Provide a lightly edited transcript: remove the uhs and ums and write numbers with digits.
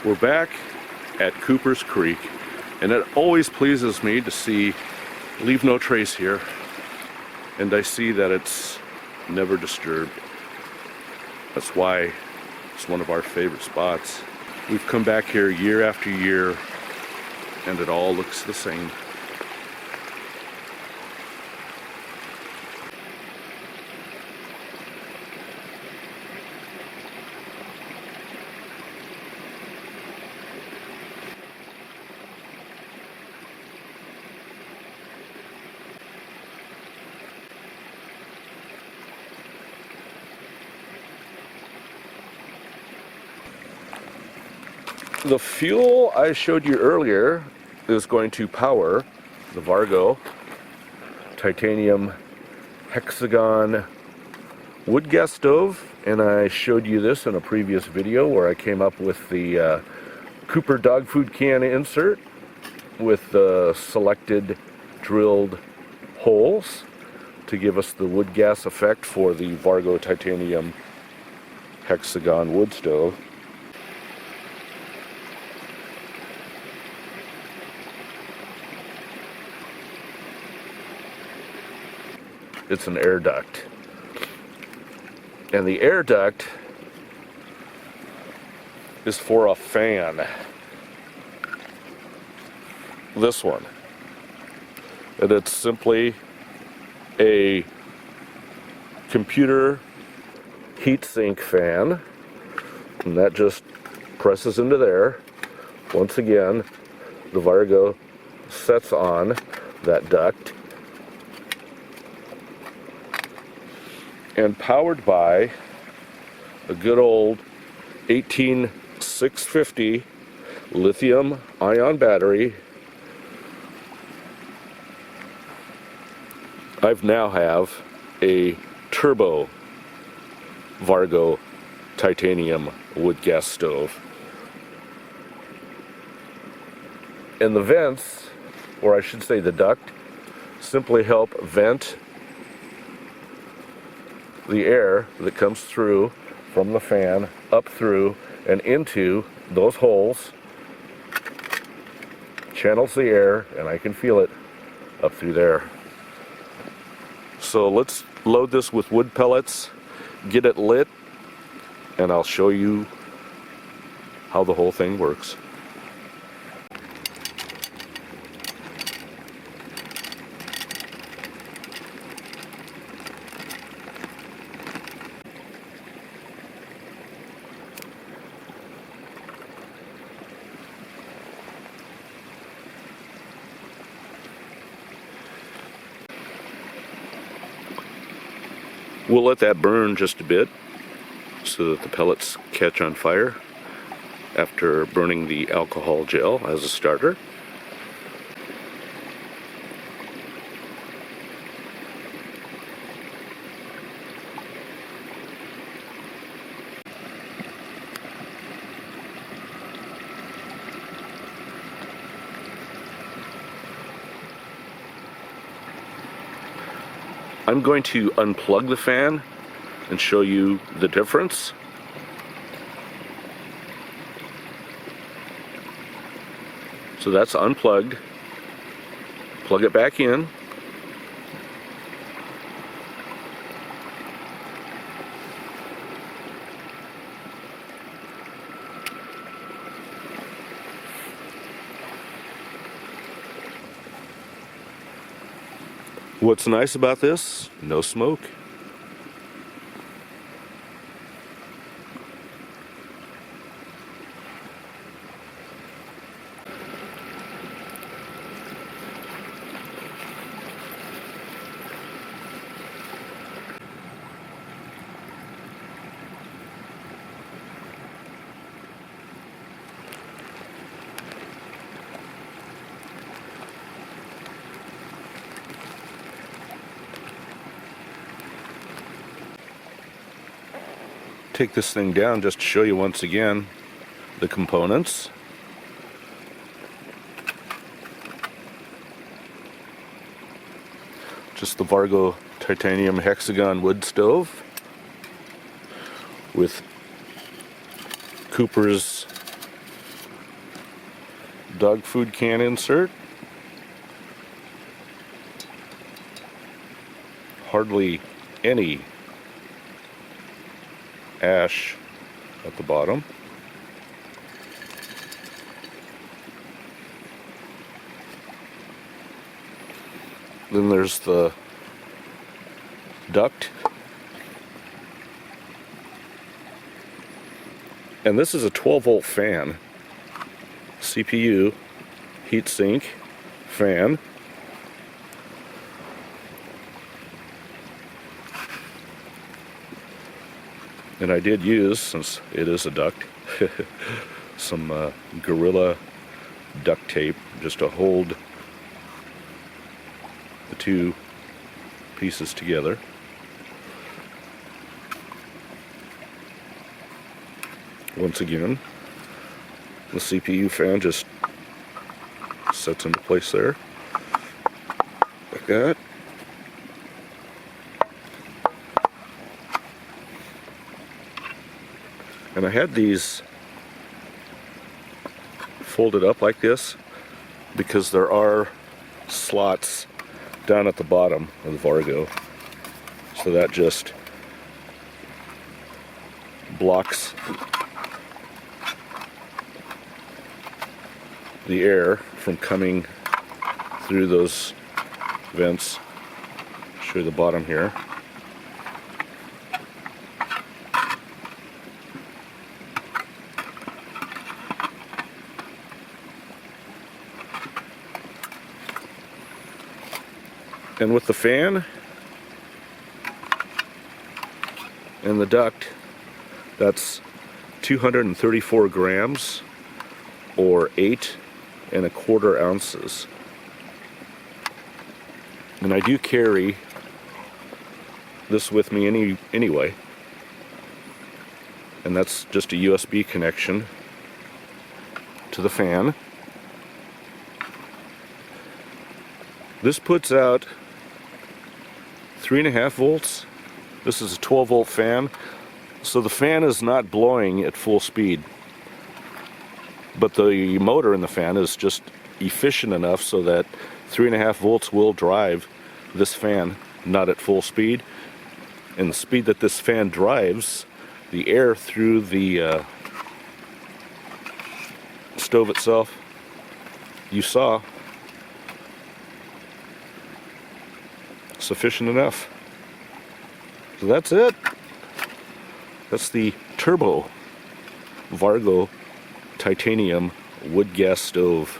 We're back at Cooper's Creek, and it always pleases me to see leave no trace here, and I see that it's never disturbed. That's why it's one of our favorite spots. We've come back here year after year, and it all looks the same. The fuel I showed you earlier is going to power the Vargo titanium hexagon wood gas stove, and I showed you this in a previous video where I came up with the Cooper dog food can insert with the selected drilled holes to give us the wood gas effect for the Vargo titanium hexagon wood stove. It's an air duct, and the air duct is for a fan. This one, and it's simply a computer heatsink fan, and that just presses into there. Once again, the Vargo sets on that duct, and powered by a good old 18650 lithium ion battery. I've now have a turbo Vargo titanium wood gas stove. And the vents, or I should say the duct, simply help vent the air that comes through from the fan up through and into those holes, channels the air, and I can feel it up through there. So let's load this with wood pellets, get it lit, and I'll show you how the whole thing works. We'll let that burn just a bit so that the pellets catch on fire after burning the alcohol gel as a starter. I'm going to unplug the fan and show you the difference. So that's unplugged. Plug it back in. What's nice about this? No smoke. Take this thing down just to show you once again the components. Just the Vargo titanium hexagon wood stove with Cooper's dog food can insert. Hardly any ash at the bottom. Then there's the duct. And this is a 12-volt fan. CPU, heatsink, fan. And I did use, since it is a duct, some Gorilla duct tape just to hold the two pieces together. Once again, the CPU fan just sets into place there, like that. And I had these folded up like this because there are slots down at the bottom of the Vargo, so that just blocks the air from coming through those vents. Show you the bottom here. And with the fan and the duct, that's 234 grams or 8¼ ounces. And I do carry this with me anyway. And that's just a USB connection to the fan. This puts out 3.5 volts. This is a 12-volt fan, so the fan is not blowing at full speed, but the motor in the fan is just efficient enough so that 3.5 volts will drive this fan, not at full speed. And the speed that this fan drives the air through the stove itself, you saw, sufficient enough. So that's it. That's the turbo Vargo titanium wood gas stove.